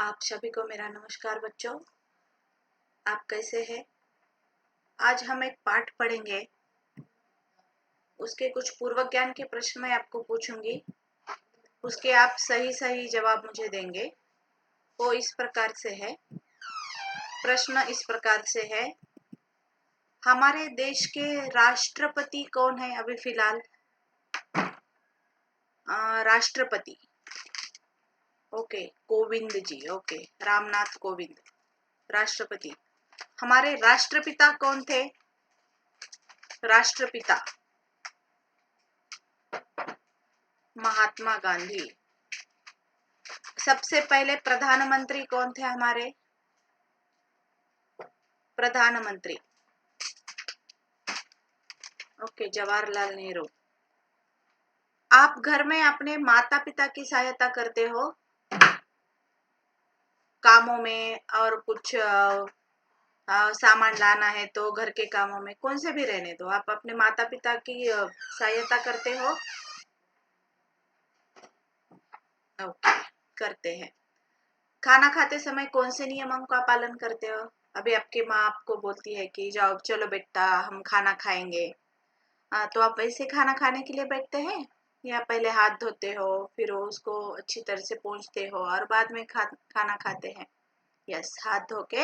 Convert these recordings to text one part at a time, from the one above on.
आप सभी को मेरा नमस्कार बच्चों। आप कैसे हैं? आज हम एक पाठ पढ़ेंगे। उसके कुछ पूर्व ज्ञान के प्रश्न मैं आपको पूछूंगी। उसके आप सही सही जवाब मुझे देंगे। वो इस प्रकार से है। प्रश्न इस प्रकार से है। हमारे देश के राष्ट्रपति कौन है अभी फिलहाल? राष्ट्रपति। ओके, कोविंद जी। ओके, रामनाथ कोविंद राष्ट्रपति। हमारे राष्ट्रपिता कौन थे? राष्ट्रपिता महात्मा गांधी। सबसे पहले प्रधानमंत्री कौन थे हमारे? प्रधानमंत्री ओके, जवाहरलाल नेहरू। आप घर में अपने माता पिता की सहायता करते हो कामों में, और कुछ सामान लाना है तो घर के कामों में, कौन से भी रहने दो, आप अपने माता पिता की सहायता करते हो? ओके, करते हैं। खाना खाते समय कौन से नियमों का पालन करते हो? अभी आपकी माँ आपको बोलती है कि जाओ चलो बेटा हम खाना खाएंगे, तो आप वैसे खाना खाने के लिए बैठते हैं या पहले हाथ धोते हो, फिर उसको अच्छी तरह से पोंछते हो और बाद में खाना खाते हैं? यस, हाथ धो के।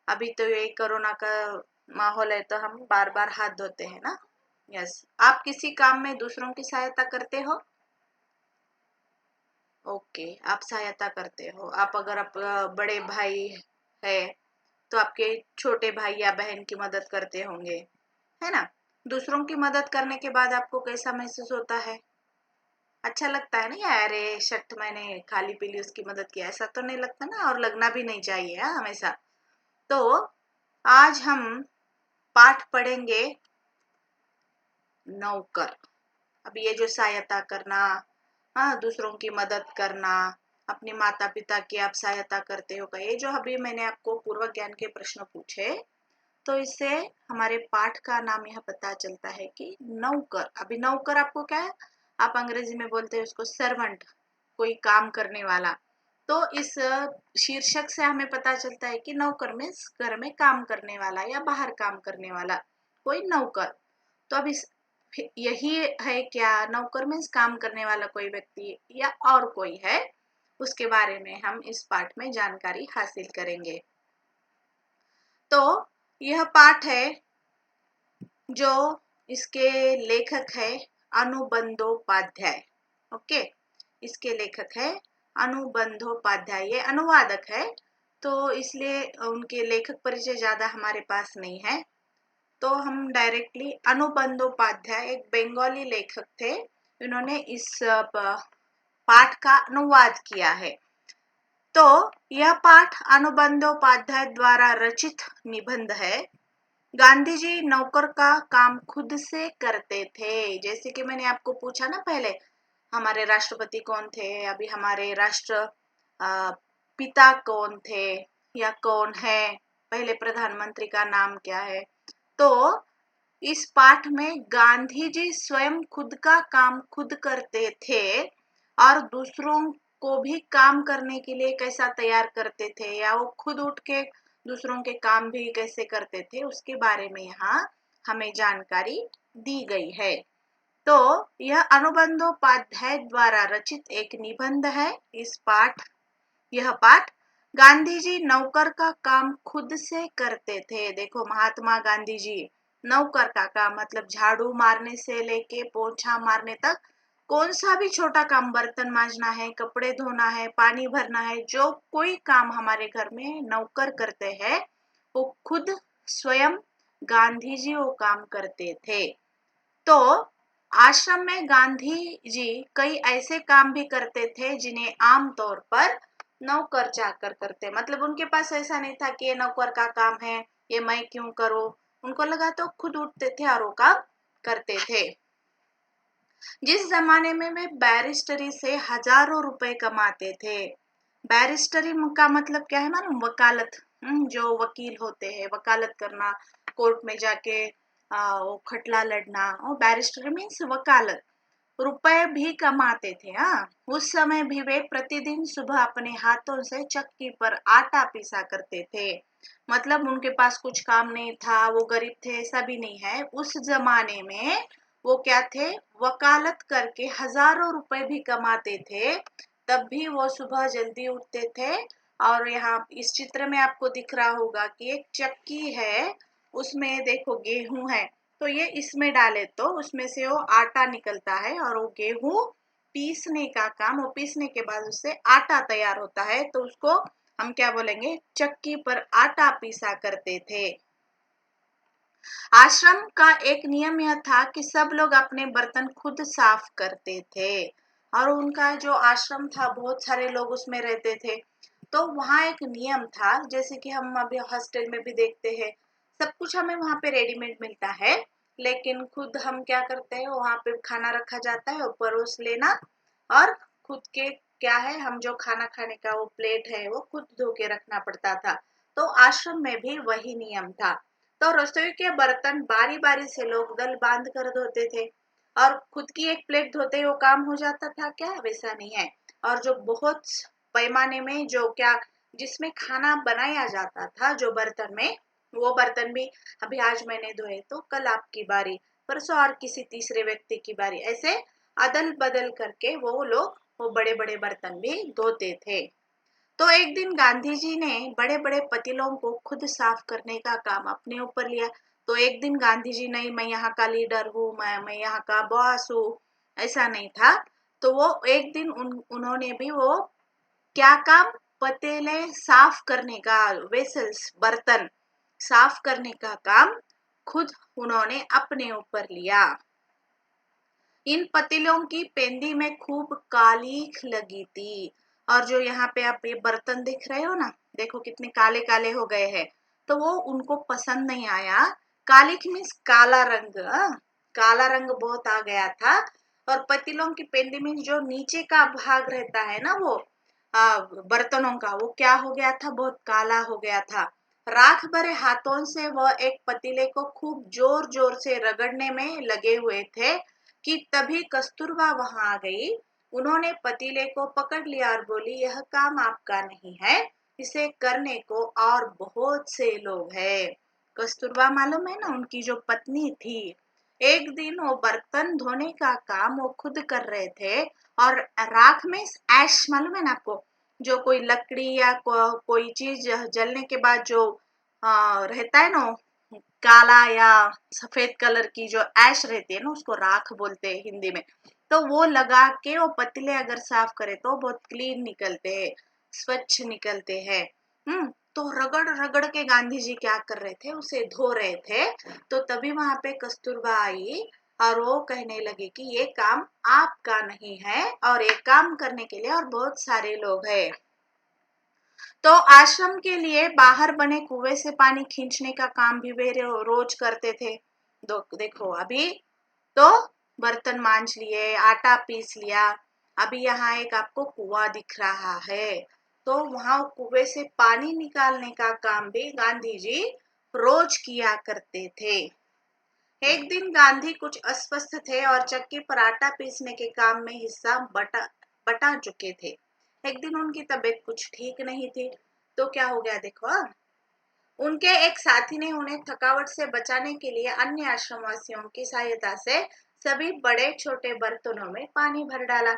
अभी तो ये कोरोना का माहौल है तो हम बार बार हाथ धोते हैं ना। यस। आप किसी काम में दूसरों की सहायता करते हो? ओके, आप सहायता करते हो। आप अगर आप बड़े भाई है तो आपके छोटे भाई या बहन की मदद करते होंगे, है ना? दूसरों की मदद करने के बाद आपको कैसा महसूस होता है? अच्छा लगता है ना यार, अरे शट मैंने खाली पीली उसकी मदद की, ऐसा तो नहीं लगता ना, और लगना भी नहीं चाहिए हमेशा। तो आज हम पाठ पढ़ेंगे नौकर। अब ये जो सहायता करना, दूसरों की मदद करना, अपने माता पिता की आप सहायता करते हो, ये जो अभी मैंने आपको पूर्व ज्ञान के प्रश्न पूछे, तो इससे हमारे पाठ का नाम यह पता चलता है कि नौकर। अभी नौकर आपको क्या है, आप अंग्रेजी में बोलते हैं उसको सर्वेंट, कोई काम करने वाला। तो इस शीर्षक से हमें पता चलता है कि नौकर मीन्स घर में काम करने वाला या बाहर काम करने वाला कोई नौकर। तो अब इस यही है क्या? नौकर मीन्स काम करने वाला कोई व्यक्ति या और कोई है, उसके बारे में हम इस पाठ में जानकारी हासिल करेंगे। तो यह पाठ है जो इसके लेखक है अनुबंधोपाध्याय। ओके, इसके लेखक है अनुबंधोपाध्याय, ये अनुवादक है तो इसलिए उनके लेखक परिचय ज्यादा हमारे पास नहीं है। तो हम डायरेक्टली अनुबंधोपाध्याय एक बंगाली लेखक थे, इन्होंने इस पाठ का अनुवाद किया है। तो यह पाठ अनुबंधोपाध्याय द्वारा रचित निबंध है। गांधी जी नौकर का काम खुद से करते थे। जैसे कि मैंने आपको पूछा ना पहले, हमारे राष्ट्रपति कौन थे, अभी हमारे राष्ट्र पिता कौन थे या कौन है, पहले प्रधानमंत्री का नाम क्या है। तो इस पाठ में गांधी जी स्वयं खुद का काम खुद करते थे और दूसरों को भी काम करने के लिए कैसा तैयार करते थे, या वो खुद उठ के दूसरों के काम भी कैसे करते थे, उसके बारे में यहाँ हमें जानकारी दी गई है। तो यह अनुबंधोपाध्याय द्वारा रचित एक निबंध है। यह पाठ गांधी जी नौकर का काम खुद से करते थे। देखो, महात्मा गांधी जी नौकर का काम मतलब झाड़ू मारने से लेके पोछा मारने तक, कौन सा भी छोटा काम, बर्तन मांजना है, कपड़े धोना है, पानी भरना है, जो कोई काम हमारे घर में नौकर करते हैं वो खुद स्वयं गांधी जी वो काम करते थे। तो आश्रम में गांधी जी कई ऐसे काम भी करते थे जिन्हें आमतौर पर नौकर चाकर करते, मतलब उनके पास ऐसा नहीं था कि ये नौकर का काम है, ये मैं क्यों करूं। उनको लगा तो खुद उठते थे और वो काम करते थे। जिस जमाने में वे बैरिस्टरी से हजारों रुपए कमाते थे। बैरिस्टरी का मतलब क्या है मालूम? वकालत। जो वकील होते हैं, वकालत करना, कोर्ट में जाके वो खटला लड़ना, और बैरिस्टरी मीन्स वकालत। रुपए भी कमाते थे। हाँ, उस समय भी वे प्रतिदिन सुबह अपने हाथों से चक्की पर आटा पीसा करते थे। मतलब उनके पास कुछ काम नहीं था, वो गरीब थे, ऐसा भी नहीं है। उस जमाने में वो क्या थे, वकालत करके हजारों रुपए भी कमाते थे। तब भी वो सुबह जल्दी उठते थे। और यहाँ इस चित्र में आपको दिख रहा होगा कि एक चक्की है, उसमें देखो गेहूं है। तो ये इसमें डाले तो उसमें से वो आटा निकलता है और वो गेहूं पीसने का काम, वो पीसने के बाद उससे आटा तैयार होता है। तो उसको हम क्या बोलेंगे, चक्की पर आटा पीसा करते थे। आश्रम का एक नियम यह था कि सब लोग अपने बर्तन खुद साफ करते थे। और उनका जो आश्रम था, बहुत सारे लोग उसमें रहते थे। तो वहाँ एक नियम था, जैसे कि हम अभी हॉस्टल में भी देखते हैं, सब कुछ हमें वहाँ पे रेडीमेड मिलता है, लेकिन खुद हम क्या करते हैं, वहाँ पे खाना रखा जाता है और परोस लेना, और खुद के क्या है, हम जो खाना खाने का वो प्लेट है वो खुद धो के रखना पड़ता था। तो आश्रम में भी वही नियम था। तो रसोई के बर्तन बारी बारी से लोग दल बांध कर धोते थे। और खुद की एक प्लेट धोते ही वो काम हो जाता था क्या, वैसा नहीं है। और जो बहुत पैमाने में जो क्या, जिसमें खाना बनाया जाता था जो बर्तन में, वो बर्तन भी अभी आज मैंने धोए तो कल आपकी बारी, परसों और किसी तीसरे व्यक्ति की बारी, ऐसे अदल बदल करके वो लोग वो बड़े बड़े बर्तन भी धोते थे। तो एक दिन गांधी जी ने बड़े बड़े पतीलों को खुद साफ करने का काम अपने ऊपर लिया। तो एक दिन गांधी जी, नहीं मैं यहाँ का लीडर हूँ, मैं यहाँ का बॉस हूँ, ऐसा नहीं था। तो वो एक दिन उन्होंने भी वो क्या काम, पतीले साफ करने का, वेसल्स बर्तन साफ करने का काम खुद उन्होंने अपने ऊपर लिया। इन पतीलों की पेंदी में खूब कालीख लगी थी। और जो यहाँ पे आप ये बर्तन दिख रहे हो ना, देखो कितने काले काले हो गए हैं। तो वो उनको पसंद नहीं आया। कालीख मीन्स काला रंग, काला रंग बहुत आ गया था। और पतीलों की पेंदी मीन्स जो नीचे का भाग रहता है ना, वो बर्तनों का, वो क्या हो गया था, बहुत काला हो गया था। राख भरे हाथों से वह एक पतीले को खूब जोर जोर से रगड़ने में लगे हुए थे कि तभी कस्तूरबा वहां आ गई। उन्होंने पतीले को पकड़ लिया और बोली, यह काम आपका नहीं है, इसे करने को और बहुत से लोग हैं। कस्तूरबा मालूम है ना, उनकी जो पत्नी थी। एक दिन वो बर्तन धोने का काम वो खुद कर रहे थे। और राख में ऐश मालूम है ना आपको, जो कोई लकड़ी या कोई चीज जलने के बाद जो रहता है ना, काला या सफेद कलर की जो ऐश रहती है ना, उसको राख बोलते हैं हिंदी में। तो वो लगा के वो पतीले अगर साफ करे तो बहुत क्लीन निकलते हैं, स्वच्छ निकलते हैं। तो रगड़ रगड़ के गांधी जी क्या कर रहे थे, उसे धो रहे थे। तो तभी वहां पे कस्तूरबा आई और वो कहने लगी कि ये काम आपका नहीं है, और ये काम करने के लिए और बहुत सारे लोग हैं। तो आश्रम के लिए बाहर बने कुएं से पानी खींचने का काम भी वे रोज करते थे। देखो अभी तो बर्तन मांज लिए, आटा पीस लिया, अभी यहाँ एक आपको कुआं दिख रहा है। तो वहां कुएं से पानी निकालने का काम भी गांधी जी रोज किया करते थे। एक दिन गांधी कुछ अस्वस्थ थे और चक्की पर आटा पीसने के काम में हिस्सा बटा बटा चुके थे। एक दिन उनकी तबीयत कुछ ठीक नहीं थी। तो क्या हो गया देखो, उनके एक साथी ने उन्हें थकावट से बचाने के लिए अन्य आश्रमवासियों की सहायता से सभी बड़े छोटे बर्तनों में पानी भर डाला।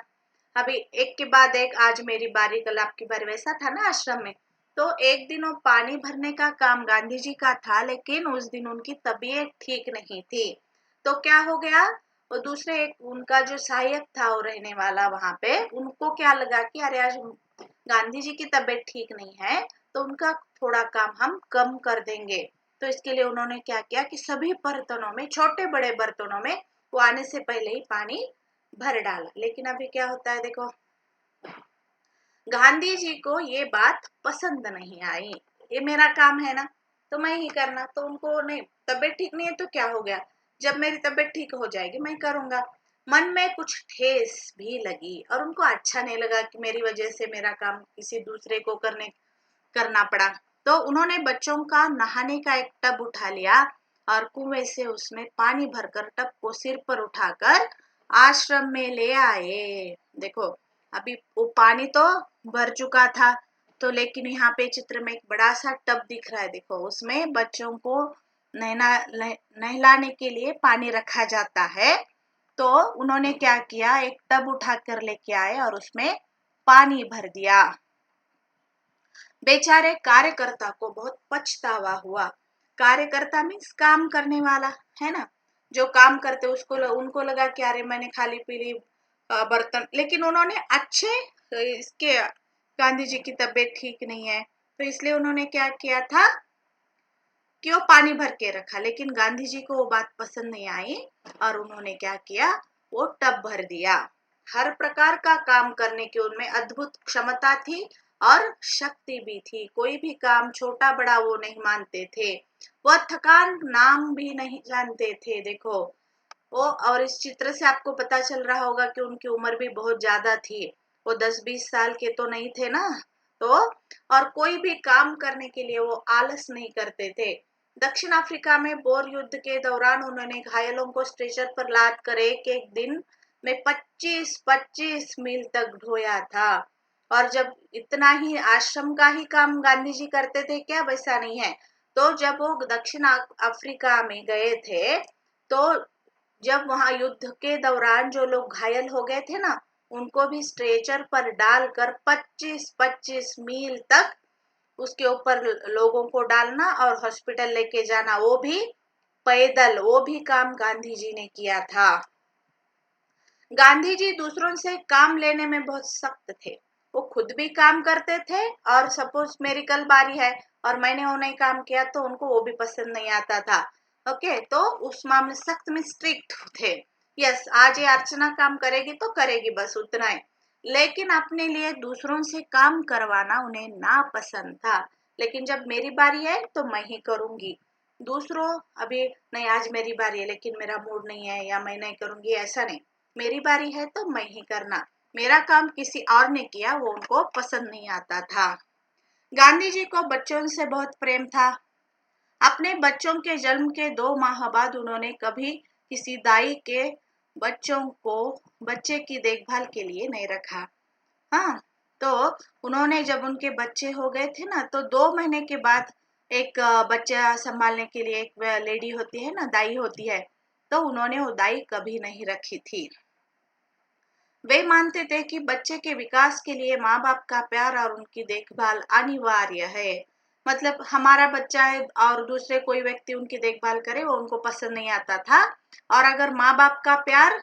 अभी एक के बाद एक, आज मेरी बारी कल आपकी बारी, वैसा था ना आश्रम में। तो एक दिन वो पानी भरने का काम गांधी जी का था, लेकिन उस दिन उनकी तबीयत ठीक नहीं थी। तो क्या हो गया, वो दूसरे एक उनका जो सहायक था वो रहने वाला वहां पे, उनको क्या लगा कि अरे आज गांधी जी की तबीयत ठीक नहीं है, तो उनका थोड़ा काम हम कम कर देंगे। तो इसके लिए उन्होंने क्या किया कि सभी बर्तनों में, छोटे बड़े बर्तनों में वो आने से पहले ही पानी भर डाला। लेकिन अभी क्या होता है देखो, गांधी जी को ये बात पसंद नहीं आई। ये मेरा काम है ना, तो मैं ही करना, तो उनको नहीं, तबीयत ठीक नहीं है तो क्या हो गया, जब मेरी तबीयत ठीक हो जाएगी मैं करूंगा। मन में कुछ ठेस भी लगी और उनको अच्छा नहीं लगा कि मेरी वजह से मेरा काम किसी दूसरे को करना पड़ा। तो उन्होंने बच्चों का नहाने का एक टब उठा लिया और कुएं से उसमें पानी भरकर टब को सिर पर उठाकर आश्रम में ले आए। देखो अभी वो पानी तो भर चुका था, तो लेकिन यहाँ पे चित्र में एक बड़ा सा टब दिख रहा है। देखो उसमें बच्चों को नहलाने के लिए पानी रखा जाता है। तो उन्होंने क्या किया, एक टब उठाकर लेके आए और उसमें पानी भर दिया। बेचारे कार्यकर्ता को बहुत पछतावा हुआ। कार्यकर्ता मीन्स काम करने वाला, है ना, जो काम करते उसको उनको लगा कि अरे मैंने खाली पीली बर्तन, लेकिन उन्होंने अच्छे इसके गांधी जी की तबीयत ठीक नहीं है, तो इसलिए उन्होंने क्या किया था कि वो पानी भर के रखा। लेकिन गांधी जी को वो बात पसंद नहीं आई और उन्होंने क्या किया, वो टब भर दिया। हर प्रकार का काम करने की उनमें अद्भुत क्षमता थी और शक्ति भी थी। कोई भी काम छोटा बड़ा वो नहीं मानते थे। वह थकान नाम भी नहीं जानते थे। देखो वो, और इस चित्र से आपको पता चल रहा होगा कि उनकी उम्र भी बहुत ज्यादा थी। वो 10-20 साल के तो नहीं थे ना। तो और कोई भी काम करने के लिए वो आलस नहीं करते थे। दक्षिण अफ्रीका में बोर युद्ध के दौरान उन्होंने घायलों को स्ट्रेचर पर लाद कर एक एक दिन में 25-25 मील तक ढोया था। और जब इतना ही आश्रम का ही काम गांधी जी करते थे क्या, वैसा नहीं है। तो जब वो दक्षिण अफ्रीका में गए थे, तो जब वहां युद्ध के दौरान जो लोग घायल हो गए थे ना, उनको भी स्ट्रेचर पर डालकर 25-25 मील तक उसके ऊपर लोगों को डालना और हॉस्पिटल लेके जाना, वो भी पैदल, वो भी काम गांधी जी ने किया था। गांधी जी दूसरों से काम लेने में बहुत सख्त थे। वो खुद भी काम करते थे और सपोज मेरी कल बारी है और मैंने वो नहीं काम किया तो उनको वो भी पसंद नहीं आता था। ओके, तो उस मामले सख्त में स्ट्रिक्ट थे। यस, आज ये अर्चना काम करेगी तो करेगी, बस उतना ही। लेकिन अपने लिए दूसरों से काम करवाना उन्हें नापसंद था। लेकिन जब मेरी बारी है तो मैं ही करूंगी। दूसरों, अभी नहीं आज मेरी बारी है लेकिन मेरा मूड नहीं है या मैं नहीं करूंगी, ऐसा नहीं। मेरी बारी है तो मैं ही करना। मेरा काम किसी और ने किया वो उनको पसंद नहीं आता था। गांधी जी को बच्चों से बहुत प्रेम था। अपने बच्चों के जन्म के 2 माह बाद उन्होंने कभी किसी दाई के बच्चों को बच्चे की देखभाल के लिए नहीं रखा। हाँ, तो उन्होंने जब उनके बच्चे हो गए थे ना, तो 2 महीने के बाद एक बच्चा संभालने के लिए एक लेडी होती है ना, दाई होती है, तो उन्होंने वो दाई कभी नहीं रखी थी। वे मानते थे कि बच्चे के विकास के लिए माँ बाप का प्यार और उनकी देखभाल अनिवार्य है। मतलब हमारा बच्चा है और दूसरे कोई व्यक्ति उनकी देखभाल करे, वो उनको पसंद नहीं आता था। और अगर माँ बाप का प्यार,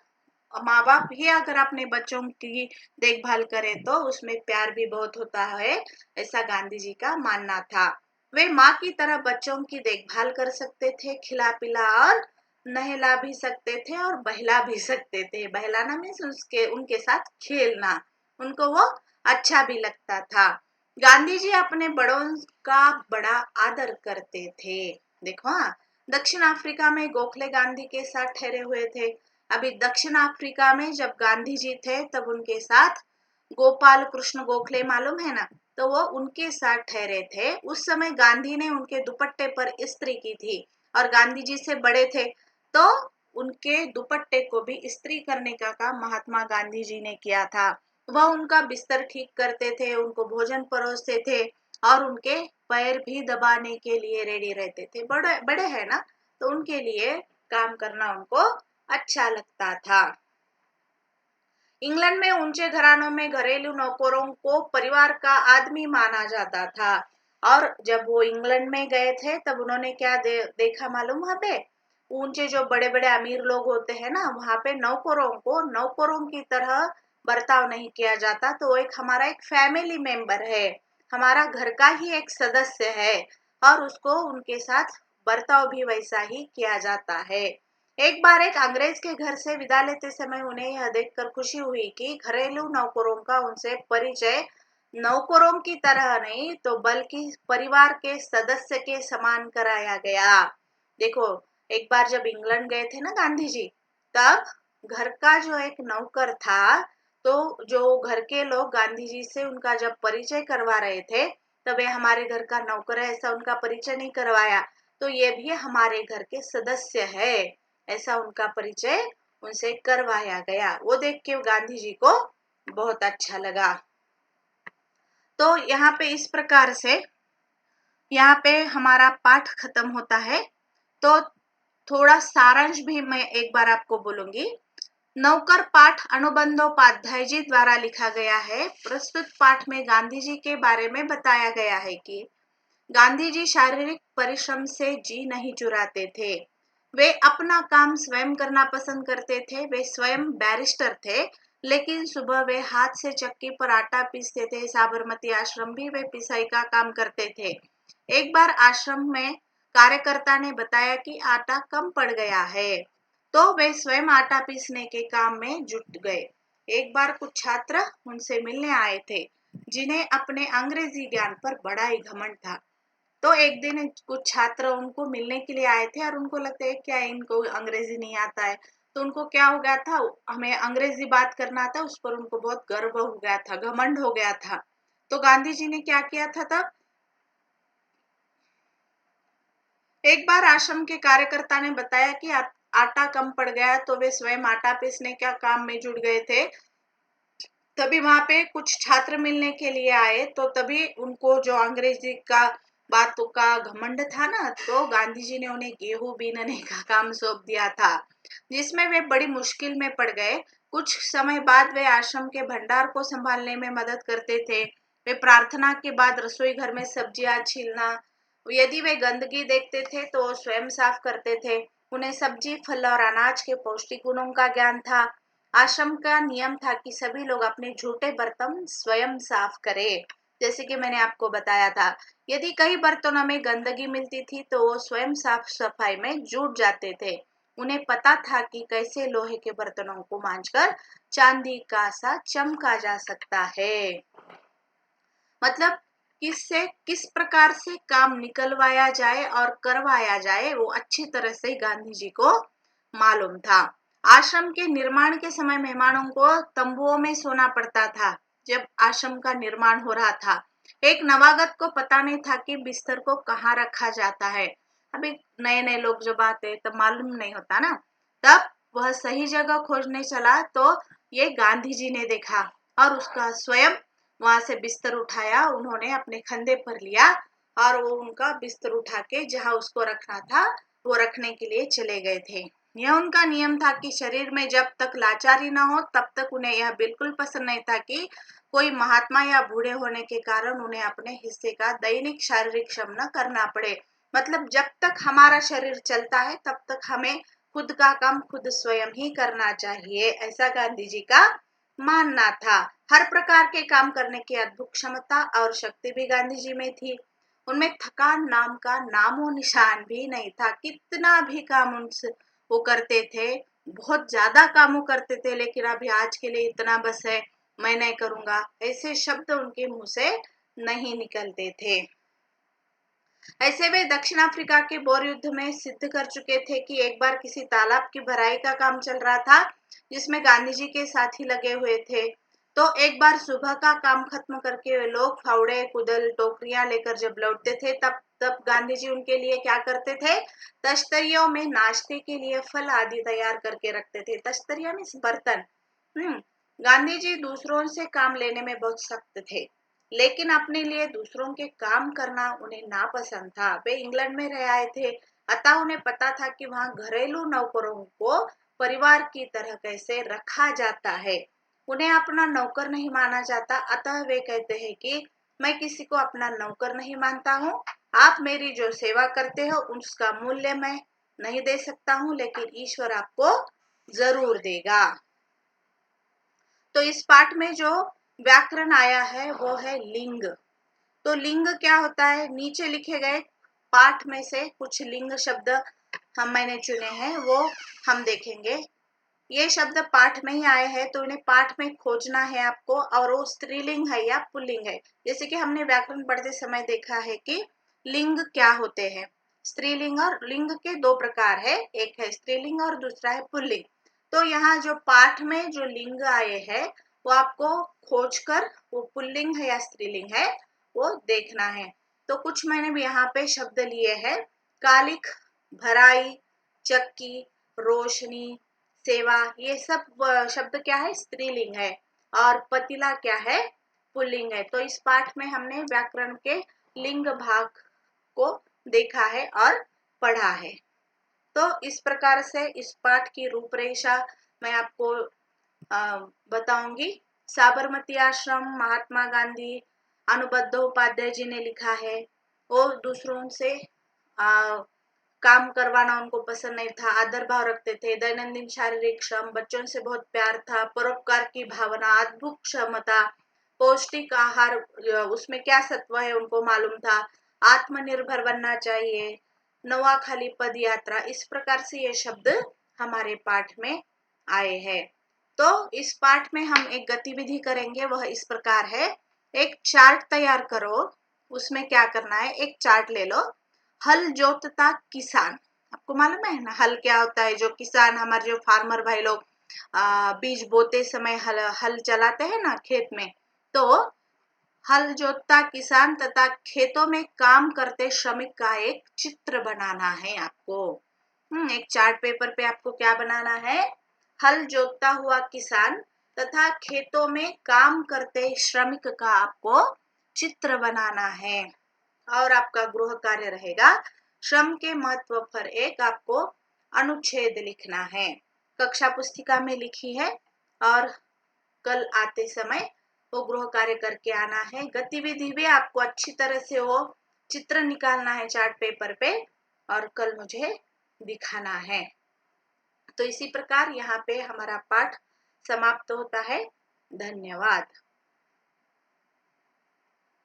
माँ बाप ही अगर अपने बच्चों की देखभाल करे तो उसमें प्यार भी बहुत होता है, ऐसा गांधी जी का मानना था। वे माँ की तरह बच्चों की देखभाल कर सकते थे, खिला पिला और नहला भी सकते थे और बहला भी सकते थे। बहलाना मीन्स उसके उनके साथ खेलना, उनको वो अच्छा भी लगता था। गांधी जी अपने बड़ों का बड़ा आदर करते थे। देखो हाँ, दक्षिण अफ्रीका में गोखले गांधी के साथ ठहरे हुए थे। अभी दक्षिण अफ्रीका में जब गांधी जी थे तब उनके साथ गोपाल कृष्ण गोखले, मालूम है ना, तो वो उनके साथ ठहरे थे। उस समय गांधी ने उनके दुपट्टे पर इस्त्री की थी और गांधी जी से बड़े थे, तो उनके दुपट्टे को भी इस्त्री करने का काम महात्मा गांधी जी ने किया था। वह उनका बिस्तर ठीक करते थे, उनको भोजन परोसते थे और उनके पैर भी दबाने के लिए रेडी रहते थे। बड़े बड़े हैं ना, तो उनके लिए काम करना उनको अच्छा लगता था। इंग्लैंड में ऊंचे घरानों में घरेलू नौकरों को परिवार का आदमी माना जाता था। और जब वो इंग्लैंड में गए थे तब उन्होंने क्या देखा मालूम, वहां पे ऊंचे जो बड़े बड़े अमीर लोग होते हैं ना, वहां पे नौकरों को नौकरों की तरह बर्ताव नहीं किया जाता। तो वो एक हमारा एक फैमिली मेंबर है, हमारा घर का ही एक सदस्य है, और उसको उनके साथ बर्ताव भी वैसा ही किया जाता है। एक बार एक अंग्रेज के घर से विदा लेते समय उन्हें यह देखकर खुशी हुई कि घरेलू नौकरों का उनसे परिचय नौकरों की तरह नहीं तो बल्कि परिवार के सदस्य के समान कराया गया। देखो, एक बार जब इंग्लैंड गए थे ना गांधी जी, तब घर का जो एक नौकर था, तो जो घर के लोग गांधी जी से उनका जब परिचय करवा रहे थे, तब ये हमारे घर का नौकर है ऐसा उनका परिचय नहीं करवाया, तो ये भी हमारे घर के सदस्य है ऐसा उनका परिचय उनसे करवाया गया। वो देख के गांधी जी को बहुत अच्छा लगा। तो यहाँ पे इस प्रकार से यहाँ पे हमारा पाठ खत्म होता है। तो थोड़ा सारांश भी मैं एक बार आपको बोलूंगी। नौकर पाठ अनुबंधोपाध्याय जी द्वारा लिखा गया है। प्रस्तुत पाठ में गांधी जी के बारे में बताया गया है कि गांधी जी शारीरिक परिश्रम से जी नहीं चुराते थे। वे अपना काम स्वयं करना पसंद करते थे। वे स्वयं बैरिस्टर थे, लेकिन सुबह वे हाथ से चक्की पर आटा पीसते थे। साबरमती आश्रम भी वे पिसाई का काम करते थे। एक बार आश्रम में कार्यकर्ता ने बताया कि आटा कम पड़ गया है, तो वे स्वयं आटा पीसने के काम में जुट गए। एक बार कुछ छात्र उनसे मिलने आए थे, जिन्हें अपने अंग्रेजी ज्ञान पर बड़ा ही घमंड था। तो एक दिन कुछ छात्र उनको मिलने के लिए आए थे और उनको लगता है क्या इनको अंग्रेजी नहीं आता है। तो उनको क्या हो गया था, हमें अंग्रेजी बात करना था, उस पर उनको बहुत गर्व हो गया था, घमंड हो गया था। तो गांधी जी ने क्या किया था तब, एक बार आश्रम के कार्यकर्ता ने बताया कि आटा कम पड़ गया, तो वे स्वयं आटा पीसने का काम में जुट गए थे। तभी वहां पे कुछ छात्र मिलने के लिए आए, तो तभी उनको जो अंग्रेजी का बातों का घमंड था ना, तो गांधी जी ने उन्हें गेहूं बीनने का काम सौंप दिया था, जिसमें वे बड़ी मुश्किल में पड़ गए। कुछ समय बाद वे आश्रम के भंडार को संभालने में मदद करते थे। वे प्रार्थना के बाद रसोई घर में सब्जियां छीलना, यदि वे गंदगी देखते थे तो वो स्वयं साफ करते थे। उन्हें सब्जी, फल और अनाज के पौष्टिक गुणों का ज्ञान था। आश्रम का नियम था कि सभी लोग अपने झूठे बर्तन स्वयं साफ करें। जैसे कि मैंने आपको बताया था, यदि कई बर्तनों में गंदगी मिलती थी तो वो स्वयं साफ सफाई में जुट जाते थे। उन्हें पता था कि कैसे लोहे के बर्तनों को मांजकर चांदी का सा चमका जा सकता है। मतलब किस प्रकार से काम निकलवाया जाए और करवाया जाए, वो अच्छी तरह से गांधी जी को मालूम था। आश्रम के निर्माण के समय मेहमानों को तंबुओं में सोना पड़ता था। जब आश्रम का निर्माण हो रहा था, एक नवागत को पता नहीं था कि बिस्तर को कहाँ रखा जाता है। अभी नए नए लोग जब आते तब मालूम नहीं होता ना, तब वह सही जगह खोजने चला, तो ये गांधी जी ने देखा और उसका स्वयं वहां से बिस्तर उठाया, उन्होंने अपने कंधे पर लिया और वो उनका बिस्तर उठा के जहां उसको रखना था वो रखने के लिए चले गए थे। यह उनका नियम था कि शरीर में जब तक लाचारी न हो तब तक उन्हें यह बिल्कुल पसंद नहीं था कि कोई महात्मा या बूढ़े होने के कारण उन्हें अपने हिस्से का दैनिक शारीरिक श्रम न करना पड़े। मतलब जब तक हमारा शरीर चलता है तब तक हमें खुद का काम खुद स्वयं ही करना चाहिए, ऐसा गांधी जी का मानना था। हर प्रकार के काम करने की अद्भुत क्षमता और शक्ति भी गांधी जी में थी। उनमें थकान नाम का नामो निशान भी नहीं था। कितना भी काम उनसे वो करते थे, बहुत ज्यादा काम वो करते थे, लेकिन अभी आज के लिए इतना बस है, मैं नहीं करूंगा, ऐसे शब्द उनके मुंह से नहीं निकलते थे। ऐसे वे दक्षिण अफ्रीका के बोर युद्ध में सिद्ध कर चुके थे कि एक बार किसी तालाब की भराई का काम चल रहा था, जिसमें गांधी जी के साथी लगे हुए थे। तो एक बार सुबह का काम खत्म करके वे लोग फावड़े, कुदल, टोकरियां लेकर जब लौटते थे, तब तब गांधी जी उनके लिए क्या करते थे, तश्तरियों में नाश्ते के लिए फल आदि तैयार करके रखते थे। तश्तरिया मीन्स बर्तन। गांधी जी दूसरों से काम लेने में बहुत सख्त थे, लेकिन अपने लिए दूसरों के काम करना उन्हें नापसंद था। वे इंग्लैंड में रह आए थे, अतः उन्हें पता था कि वहां घरेलू नौकरों को परिवार की तरह कैसे रखा जाता है। उन्हें अपना नौकर नहीं माना जाता, अतः वे कहते हैं कि मैं किसी को अपना नौकर नहीं मानता हूँ। आप मेरी जो सेवा करते हो उसका मूल्य मैं नहीं दे सकता हूँ, लेकिन ईश्वर आपको जरूर देगा। तो इस पाठ में जो व्याकरण आया है वो है लिंग। तो लिंग क्या होता है, नीचे लिखे गए पाठ में से कुछ लिंग शब्द मैंने चुने हैं, वो हम देखेंगे। ये शब्द पाठ में ही आए हैं, तो इन्हें पाठ में खोजना है आपको, और वो स्त्रीलिंग है या पुल्लिंग है। जैसे कि हमने व्याकरण पढ़ते समय देखा है कि लिंग क्या होते हैं। स्त्रीलिंग और लिंग के दो प्रकार है, एक है स्त्रीलिंग और दूसरा है पुल्लिंग। तो यहाँ जो पाठ में जो लिंग आए हैं वो आपको खोजकर वो पुल्लिंग है या स्त्रीलिंग है वो देखना है। तो कुछ मैंने भी यहाँ पे शब्द लिए हैं, कालिक, भराई, चक्की, रोशनी, सेवा, ये सब शब्द क्या है, स्त्रीलिंग है। और पतीला क्या है, पुल्लिंग है। तो इस पाठ में हमने व्याकरण के लिंग भाग को देखा है और पढ़ा है। तो इस प्रकार से इस पाठ की रूपरेखा मैं आपको बताऊंगी। साबरमती आश्रम महात्मा गांधी अनुबंधोपाध्याय जी ने लिखा है। वो दूसरों से काम करवाना उनको पसंद नहीं था, आदर भाव रखते थे, दैनंदिन शारीरिक श्रम, बच्चों से बहुत प्यार था, परोपकार की भावना, अद्भुत क्षमता, पौष्टिक आहार, उसमें क्या सत्व है उनको मालूम था, आत्मनिर्भर बनना चाहिए, नवाखाली पद यात्रा, इस प्रकार से ये शब्द हमारे पाठ में आए हैं। तो इस पाठ में हम एक गतिविधि करेंगे, वह इस प्रकार है। एक चार्ट तैयार करो, उसमें क्या करना है, एक चार्ट ले लो। हल जोतता किसान, आपको मालूम है ना हल क्या होता है। जो किसान हमारे जो फार्मर भाई लोग बीज बोते समय हल चलाते हैं ना खेत में, तो हल जोतता किसान तथा खेतों में काम करते श्रमिक का एक चित्र बनाना है आपको। एक चार्ट पेपर पे आपको क्या बनाना है, हल जोतता हुआ किसान तथा खेतों में काम करते श्रमिक का आपको चित्र बनाना है। और आपका गृह कार्य रहेगा, श्रम के महत्व पर एक आपको अनुच्छेद लिखना है। कक्षा पुस्तिका में लिखी है और कल आते समय वो गृह कार्य करके आना है। गतिविधि भी आपको अच्छी तरह से वो चित्र निकालना है चार्ट पेपर पे और कल मुझे दिखाना है। तो इसी प्रकार यहाँ पे हमारा पाठ समाप्त होता है। धन्यवाद।